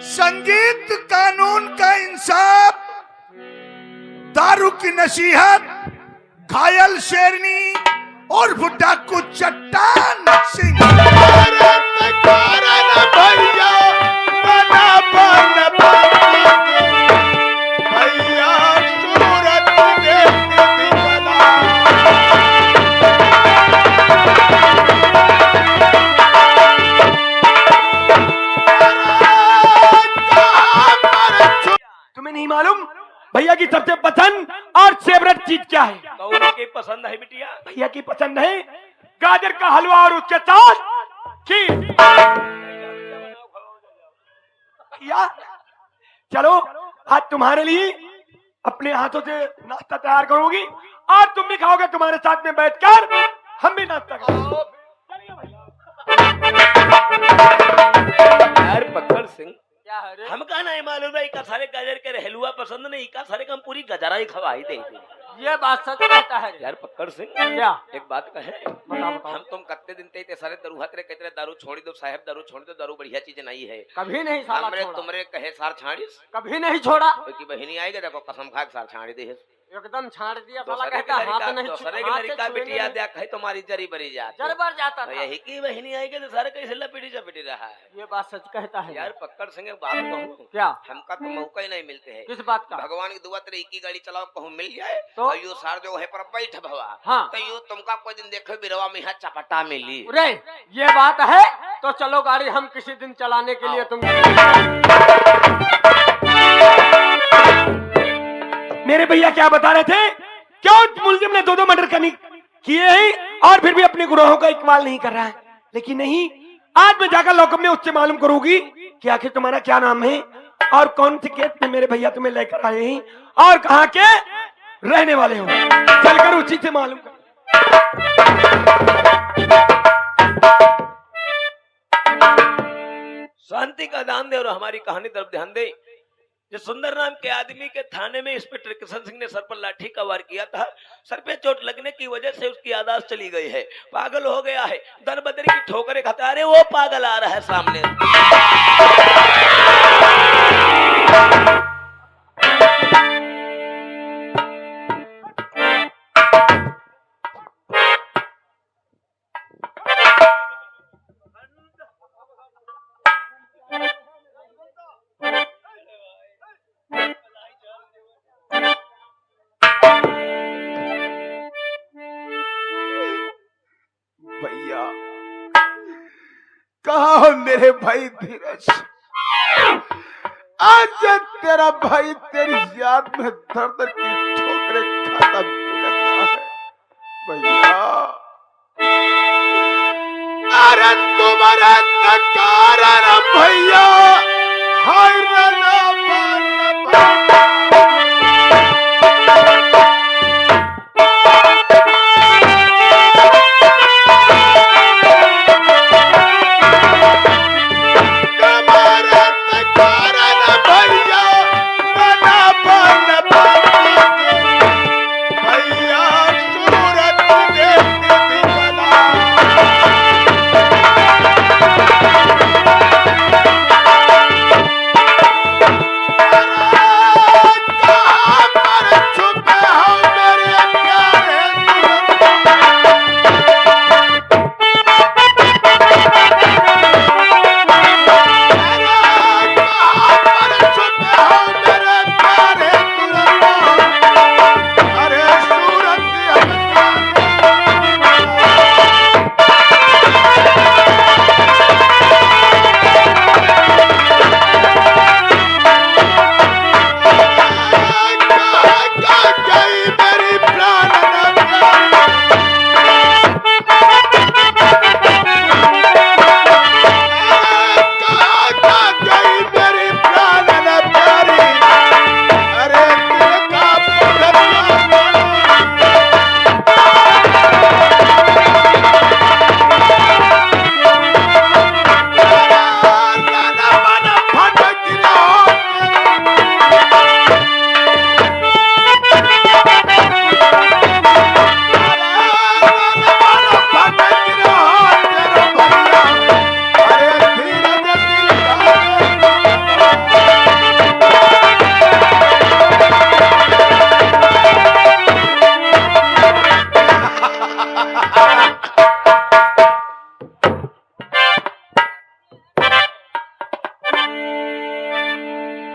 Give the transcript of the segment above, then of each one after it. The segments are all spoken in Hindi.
संगीत कानून का इंसाफ, दारू की नसीहत, घायल शेरनी और डाकू चट्टान सिंह। तुम्हें नहीं मालूम भैया की सबसे पसंद और फेवरेट चीज क्या है? कौन की पसंद है बिटिया? भैया की पसंद है गाजर का हलवा और उसके साथ खीर। भैया चलो आज तुम्हारे लिए अपने हाथों से नाश्ता तैयार करूंगी और तुम भी खाओगे तुम्हारे साथ में बैठकर, हम भी नाश्ता करेंगे। यार पकड़ सिंह, हम का नहीं मालूम है इका सारे गाजर के हलवा पसंद नहीं, इका सारे हम पूरी गजरा ही खवाई दे। ये बात सच कहता है यार पकड़ सिंह, क्या? एक बात कहे, बताओ। हम तुम कत्ते दिन ते सारे दरू हतरे कहते दारू छोड़ी दो साहब, दारू छोड़ी दो, दारू बढ़िया चीज नहीं है। कभी नहीं साला हमरे छोड़ा। तुमरे कहे सार छाड़िस, कभी नहीं छोड़ा। की बहिनी आएगा देखो कसम खा के सार छाड़ी दे। एकदम छाड़ दिया साला, दूसरे कहता हाथ नहीं दूसरे की लड़का बिटिया देख है तुम्हारी जरी बरी जात जरबर जाता तो था। यही की बहिनी आएगी तो सारे कैसे लपेटी चपेटी रहा है। ये बात सच कहता है यार पकड़ सिंह एक बात कहूँ, क्या? हमका तो मौका ही नहीं मिलते है। किस बात का? भगवान की दुआ तेरे की गाड़ी चलाओ कहूँ मिल जाए तो यो सार जो है पर बैठ भवा। हाँ। तो यो तुमका कोई दिन देखो बिरवा में यहाँ चपटा मिली। अरे ये बात है तो चलो गाड़ी हम किसी दिन चलाने के लिए तुम। मेरे भैया क्या बता रहे थे? क्यों मुलजिम ने 2-2 मर्डर किए हैं और फिर भी अपने गुनाहों का इकबाल नहीं कर रहा है? लेकिन नहीं, आज मैं जाकर लॉकअप में उससे मालूम करूंगी कि आखिर तुम्हारा क्या नाम है और कौन सी केस में मेरे भैया तुम्हें लेकर आए हैं और कहाँ के रहने वाले हो। चलकर उसी से मालूम कर। शांति का दान दे और हमारी कहानी तरफ ध्यान दे। जो सुंदर नाम के आदमी के थाने में इंस्पेक्टर किशन सिंह ने सर पर लाठी का वार किया था। सर पे चोट लगने की वजह से उसकी यादाश्त चली गई है, पागल हो गया है, दर बदरी की ठोकरें खाता। अरे वो पागल आ रहा है सामने। भैया कहा हो मेरे भाई धीरज? आज तेरा भाई तेरी याद में दर्द की ठोकरें खाता बिकता है भैया। अरे तुम्हारा कारण भैया हाय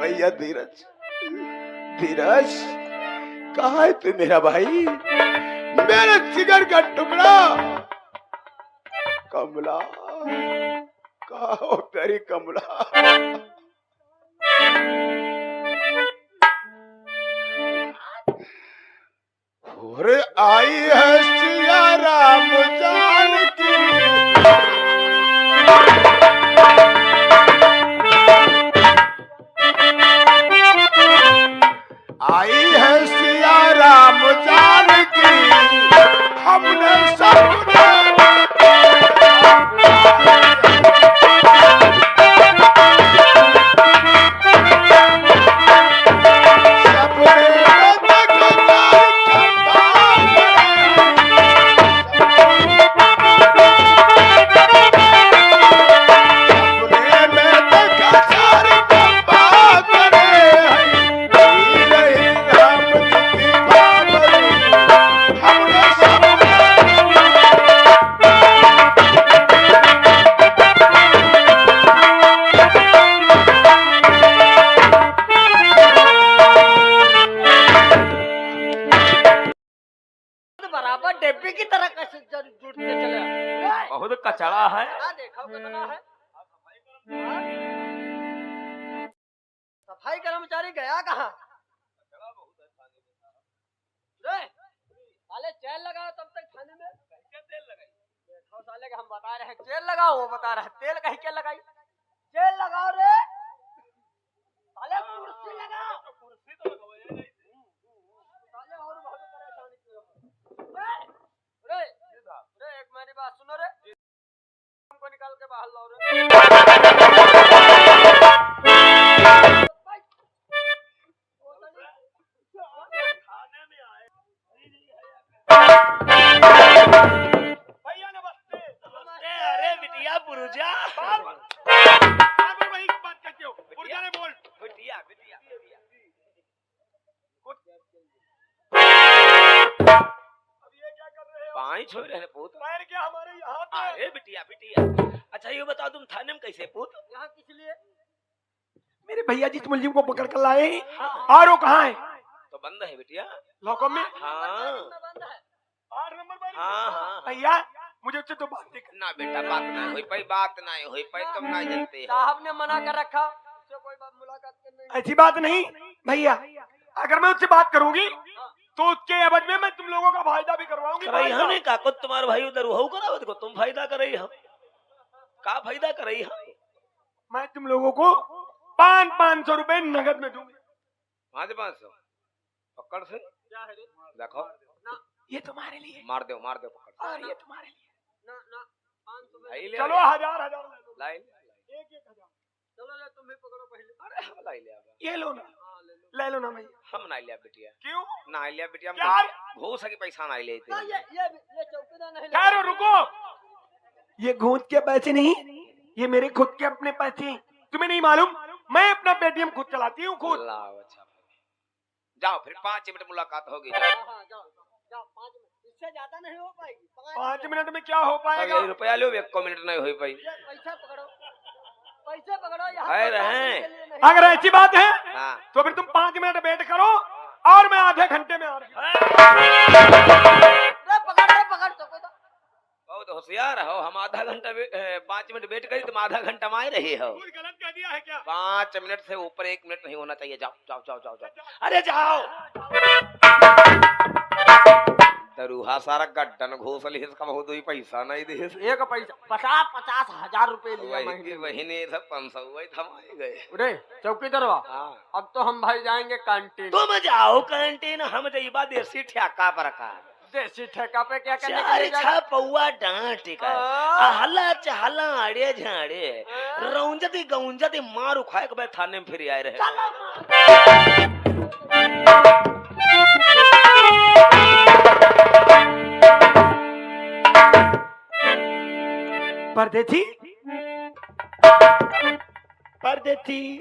भैया धीरज, धीरज कहाँ है तू मेरा भाई, मेरे जिगर का टुकड़ा। कमला कहाँ हो तेरी कमला। और आई है सिया राम जानकी, आई है सिया राम जानकी, हमने सबने बराबर डिब्बी की तरह कैसे जुटते चले आए? बहुत कचड़ा है। देखो कितना है। सफाई कर्मचारी गया कहाँ? साले चेल लगाओ तब तक थाने में। तेल लगाई देखो साले के हम बता रहे हैं चेल लगाओ, वो बता रहा है तेल कहीं क्या लगाई। चेल लगाओ रे साले, कुर्सी लगाओ। कुर्सी तो साले और बहुत परेशानी की रे रे एक मेरी बात सुनो रे, हमको निकाल के बाहर लाओ रे। भैया नमस्ते। अरे बिटिया पुरुजा। वही बात करते हो, पुरजा ने बोल। बिटिया बिटिया पाँच छोड़ रहे पूत। पैर क्या हमारे यहाँ पे? अरे बिटिया बिटिया, अच्छा ये बताओ तुम थाने में कैसे पूत? यहाँ किस लिए? मेरे भैया जिस मुलजिम को पकड़ कर लाए और वो कहाँ है? तो बंद है बिटिया। लॉकअप में। हाँ बंद है। 8 नंबर पर। हाँ हाँ भैया मुझे उससे तो बात नहीं करनी। ना बेटा बात नहीं हुई पाई, बात नहीं हुई पाई, तुम नहीं जानते हो। साहब ने मना कर रखा उससे कोई बात मुलाकात करने। ऐसी बात नहीं भैया, अगर मैं उससे बात करूंगी तो उसके एवज में मैं तुम लोगों का फायदा भी करवाऊंगी। करई हमें का को तुम्हारा भाई उधर वहू करा को तुम फायदा करई हम का फायदा करई हम। मैं तुम लोगों को 500 रुपए नगद में दूंगी। 500 पकड़ से देखो ये तुम्हारे लिए मार दो पकड़ और ये तुम्हारे लिए। ना ना 500 लाई ले चलो 1000 ले लो। लाई एक 1000 चलो ले तुम भी पकड़ो पहले। अरे हम लाई ले ये लो ना, ले लो ना भैया। हम नहीं लिया बिटिया। क्यों? ना लिया बिटिया यार! घूस की पैसा नहीं ले ना ये चौकीदार नहीं ठहरो रुको, ये घूस के पैसे नहीं, ये मेरे खुद के अपने पैसे हैं। तुम्हें नहीं मालूम मैं अपना पेटीएम खुद चलाती हूँ खुद। अच्छा जाओ फिर 5 मिनट मुलाकात होगी। हाँ जाओ जाओ 5 मिनट, इससे ज्यादा नहीं हो पाएगी। 5 मिनट में क्या हो पाएगा? अब रुपया लो 1 मिनट नहीं हुई पाई। पैसा पकड़ो पैसे पकड़ो। यहाँ है पर रहे। बात के लिए नहीं। अगर ऐसी बात है हाँ तो फिर तुम 5 मिनट वेट करो और मैं आधे घंटे में आ रहा हूँ। पकड़ चौकीदार। बहुत होशियार हो। हम आधा घंटा 5 मिनट वेट करी, तुम आधा घंटा में आ रही हो। कुछ गलत कह दिया है क्या? 5 मिनट से ऊपर 1 मिनट नहीं होना चाहिए। जाओ जाओ जाओ जाओ जाओ। अरे जाओ। दरूहा सारा गड्ढन घोसली इसका बहुत ही पैसा नहीं दे। एक पैसा 50,000 रुपए लिया महीने। महीने सब 500 वही थमाए गए। अरे चौकीदारवा हाँ अब तो हम भाई जाएंगे कैंटीन। तुम जाओ कैंटीन, हम जाइबा देसी ठेका पर का। देसी ठेका पे क्या करने के चार लिए छह पौआ डांट का हाँ। हला चहला आड़े झाड़े रौंजती गौंजती मार उखाए के थाने में फिर आए रहे। परदेसी परदेसी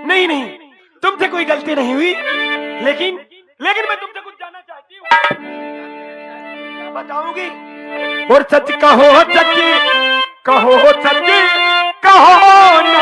नहीं नहीं तुमसे कोई गलती नहीं हुई, लेकिन लेकिन मैं तुमसे कुछ जानना चाहती हूँ। क्या बताओगी? और सच कहो सच्ची, कहो सच्ची, कहो न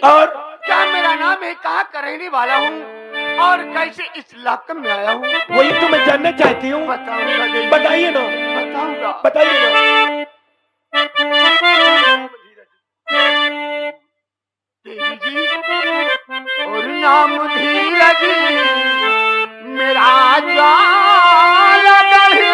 और क्या मेरा नाम है, कहाँ का रहने वाला हूँ और कैसे इस इलाके में आया हूँ? वही तो मैं जानना चाहती हूँ। बताऊंगा देवी, बताइए ना, बताऊंगा। बताइए ना। देवी जी, और नाम धीरज मेरा ज्वाल गढ़ी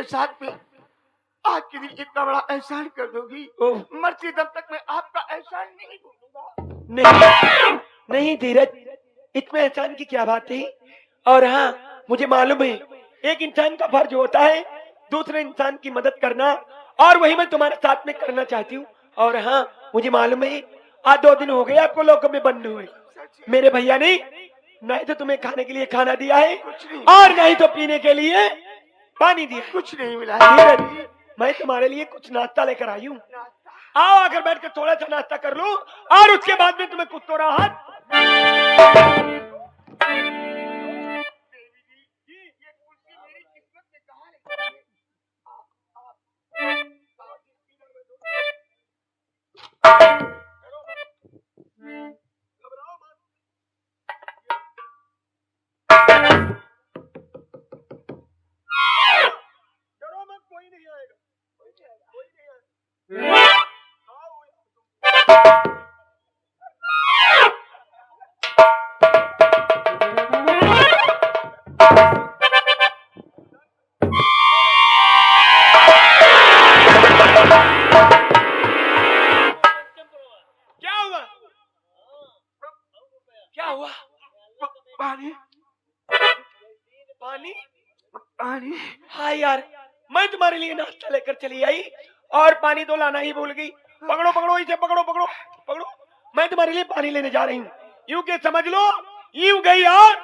साथ में आज के दिन इतना बड़ा एहसान कर दोगी, मरते दम तक मैं आपका एहसान नहीं भूलूंगा। नहीं नहीं धीरज, इसमें एहसान की क्या बात है। और हाँ, मुझे मालूम है एक इंसान का फर्ज होता है दूसरे इंसान की मदद करना, और वही मैं तुम्हारे साथ में करना चाहती हूँ। और हाँ, मुझे मालूम है आज 2 दिन हो गए आपको लॉकअप में बंद हुए। मेरे भैया ने न ही तो तुम्हें खाने के लिए खाना दिया है और न ही तो पीने के लिए पानी दिया। कुछ नहीं मिला है। धीरज, मैं तुम्हारे लिए कुछ नाश्ता लेकर आई हूँ। आओ आकर बैठ कर थोड़ा सा नाश्ता कर लो और उसके बाद में तुम्हें कुछ तो राहत। क्या हुआ? पानी पानी? पानी। हाँ यार, मैं तुम्हारे लिए नाश्ता लेकर चली आई और पानी तो लाना ही भूल गई। पकड़ो पकड़ो इसे, पकड़ो पकड़ो पकड़ो। मैं तुम्हारे लिए पानी लेने जा रही हूँ। यूं के समझ लो, यूं गई यार।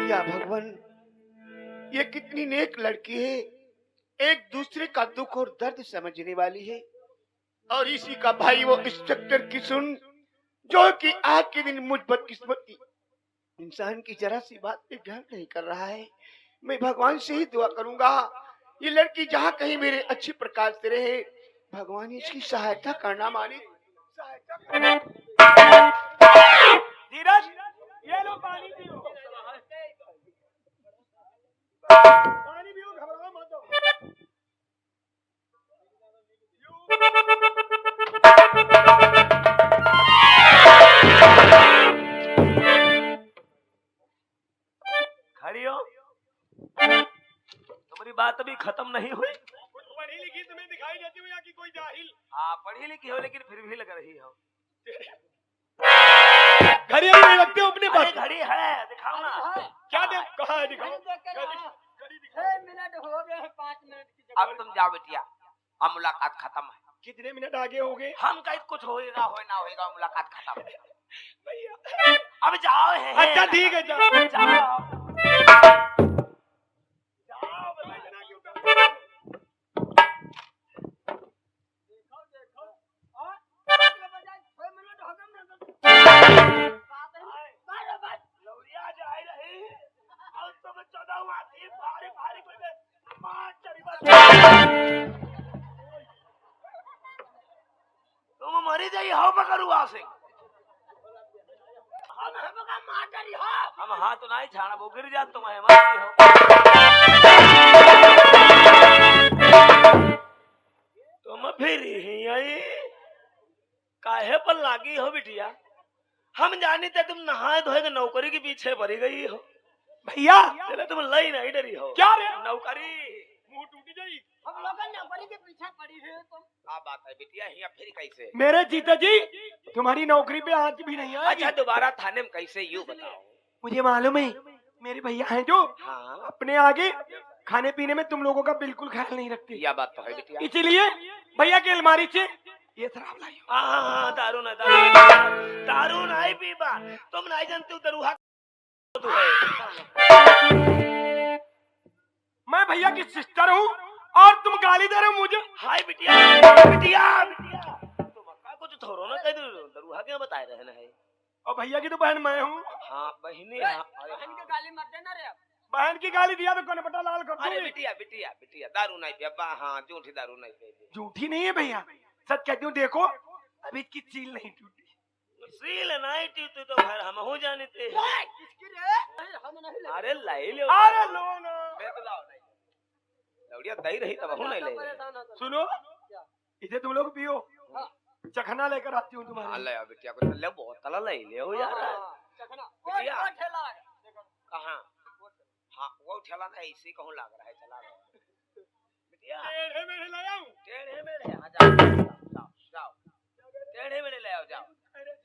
या भगवान, ये कितनी नेक लड़की है, एक दूसरे का दुख और दर्द समझने वाली है। और इसी का भाई वो इंस्पेक्टर किशुन, जो कि आज के दिन मुझ बदकिस्मती इंसान की जरा सी बात पे गौर नहीं कर रहा है। मैं भगवान से ही दुआ करूंगा ये लड़की जहाँ कहीं मेरे अच्छे प्रकार से रहे। भगवान इसकी सहायता करना मालिक, सहायता करना। धीरज, ये लो पानी पियो। पानी पियो, घबराओ मत। खड़ी हो, तुम्हारी बात अभी खत्म नहीं हुई। पढ़ी लिखी तुम्हें दिखाई देती हो या कि कोई जाहिल? हाँ, पढ़ी लिखी हो लेकिन फिर भी लग रही हो। घड़ी नहीं रखते हो अपने पास? घड़ी है, दिखाओ ना। क्या देख, कहाँ है? दिखाओ। 6 मिनट हो गए हैं, 5 मिनट की जगह। अब तुम जाओ बेटिया, अब मुलाकात खत्म है। कितने मिनट आगे हो गए? हम कहीं कुछ होएगा हो ना होएगा, मुलाकात खत्म है। भैया अब जाओ है। अच्छा ठीक है, जाओ। तुम मरी जाइए हो पकड़ुआ से। हम हाथ नहीं छाना, वो गिर जा, तुम हमारी हो। तुम फिर ही आई काहे पर लागी हो बिटिया? हम जानी थे तुम नहाए धोए के नौकरी के पीछे भरी गई हो। भैया चले तुम लई नहीं डरी हो। क्या रे? नौकरी मुंह टूटी जाई। हम लोग नौकरी के पीछे पड़ी है तुम। क्या बात है बिटिया, यहाँ फिर कैसे? मेरे जीता जी, तुम्हारी नौकरी पे आज भी नहीं आएगी। अच्छा, दोबारा थाने में कैसे, यूँ बताओ। मुझे मालूम है मेरे भैया हैं जो हाँ, अपने आगे खाने पीने में तुम लोगों का बिल्कुल ख्याल नहीं रखते। यह बात तो है बिटिया। इसीलिए भैया की अलमारी से ये शराब लाई। हाँ, दारू ना दारू नहीं पीबा। तुम नहीं जानते हो दरुहा तो है। मैं भैया की सिस्टर हूँ और तुम गाली दे रहे हो मुझे। हाय बिटिया बिटिया बिटिया, तुम अक्का कुछ थोड़ो ना कह दो, दरुहा क्या बताए रहना है। और भैया की तो बहन मैं हूँ। हाँ बहिनी, हाँ। बहन के गाली मत देना रे। बहन की गाली दिया तो कनपटा लाल कर अरे दूंगी। बिटिया बिटिया बिटिया, दारू नहीं पिया। हाँ, झूठी दारू नहीं पी। झूठी नहीं है भैया, सच कहती हूँ। देखो अभी इसकी चील नहीं टूटी। सील नहीं टूटी तो फिर हम हो जानते हैं। किसकी रे? हम नहीं ले। अरे लाई ले। अरे लो ना, मैं तो लाओ नहीं। लौड़िया दही रही तब हम नहीं ले। सुनो इसे तुम लोग पियो। चखना लेकर आती हूँ हाँ तुम्हारे। ले आओ बिटिया को ले बोतल ले ले हो यार। चखना बिटिया। वो ठेला है देखो कहाँ? हाँ वो ठेला ना इसी कहूँ लग रहा है चला रहा है। बिटिया टेढ़े मेढ़े ले आऊं? टेढ़े में ले आ जाओ जाओ टेढ़े में ले आओ जाओ।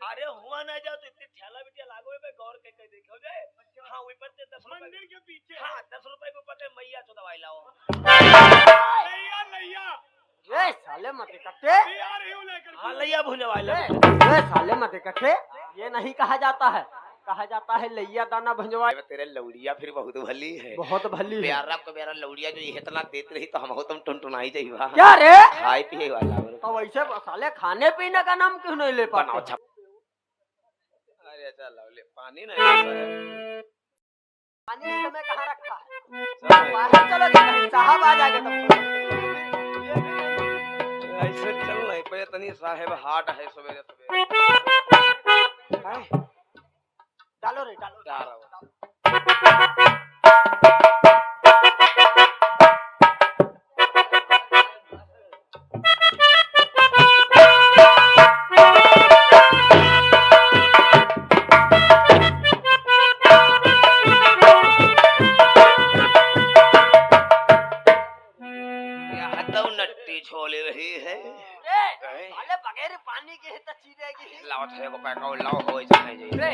अरे हुआ ना जाओ तो इतनी ठेला बिटिया लागो पे गौर के कहीं देखो जाए। हाँ ऊपर से 10 रुपए मंदिर के पीछे। हाँ 10 रुपए के ऊपर से मैया तो दवाई लाओ। लैया ये साले मत इकट्ठे आ रही हूँ लेकर। हाँ लैया भुने वाला ये साले मत इकट्ठे ये नहीं कहा जाता है, कहा जाता है लैया दाना भंजवाए। तेरे लौड़िया फिर बहुत भली है। बहुत भली है। प्यारा को मेरा लौड़िया जो ये इतना देते रही तो हम हो तुम टुनटुनाई जाइए। क्या रे खाए पिए वाला तो वैसे साले खाने पीने का नाम क्यों नहीं ले बनाओ पाते? छप। अरे चल ले पानी नहीं पानी इस समय कहाँ रखा है? बाहर चलो कहीं साहब आ जाएंगे तब। ऐसे चल नहीं पे तनी साहेब हाट है सवेरे सवेरे। डालो रे डालो जा रहा हूँ। यहाँ तो नट्टी छोले रही है। साले बगैर पानी के ही तो चीरेगी। लाओ थे को पैका लाओ हो जाने जाइए। रे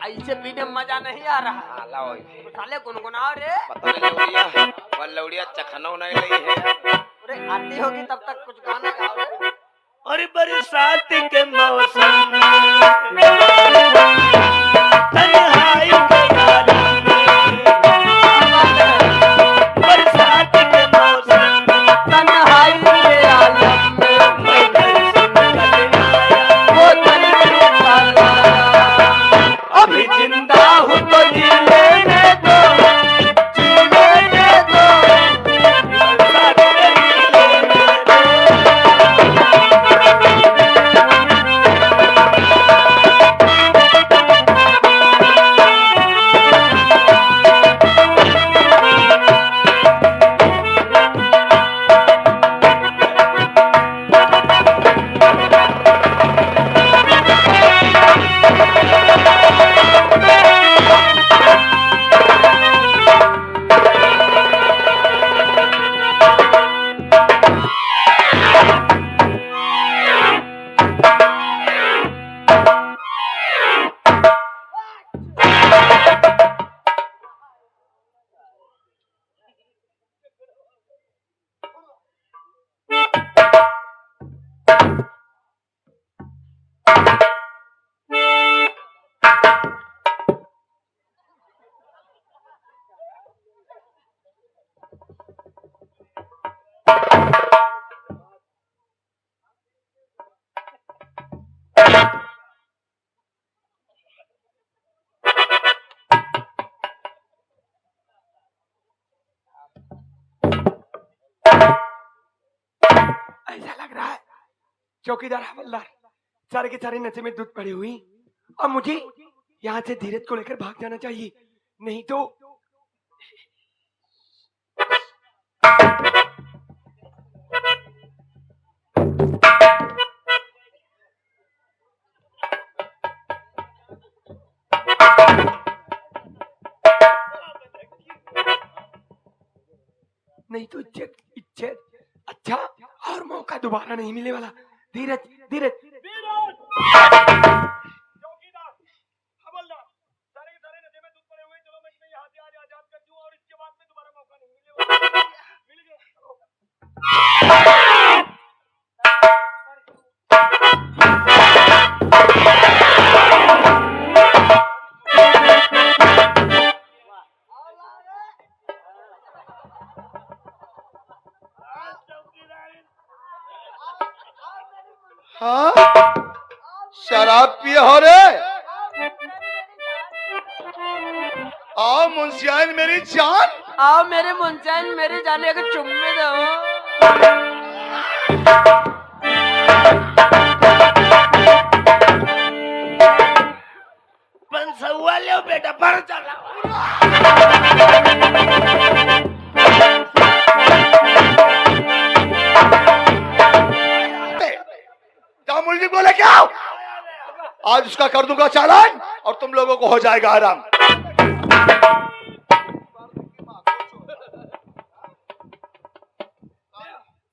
ऐसे पीने में मजा नहीं आ रहा। हाँ लाओ तो साले गुनगुनाओ रे। पता नहीं लौड़िया और लौड़िया चखना नहीं लगी है। अरे आती होगी तब तक कुछ गाना गाओ रे। और बरसात के मौसम तन्हाई के आलम में, बरसात के मौसम तन्हाई के आलम में मैं घर से निकल आया। वो तन्हाई वाला अभी जिंदा हूँ तो जी लेने दो, जी लेने दो। बरसात मेरी लेने दो। ऐसा लग रहा है चौकीदार हवलदार सारे के सारे नशे में दूध पड़ी हुई और मुझे यहाँ से धीरज को लेकर भाग जाना चाहिए, नहीं तो नहीं तो इज्जत इज्जत अच्छा और मौका दोबारा नहीं मिलने वाला। धीरज धीरज चौकीदार हवलदार सारे के सारे नशे में दूध पड़े हुए, चलो मैं इन्हें यहाँ से आज आजाद कर दूं और इसके बाद में दोबारा मौका नहीं मिलेगा। मिल गया। हाँ शराब पिए हो रे? आओ मुंशियान मेरी जान। आओ मेरे मुंचैन मेरे जाने के चुम्मे दो। पंसुआ ले बेटा पर चला। जब आज उसका कर दूंगा चालान और तुम लोगों को हो जाएगा आराम।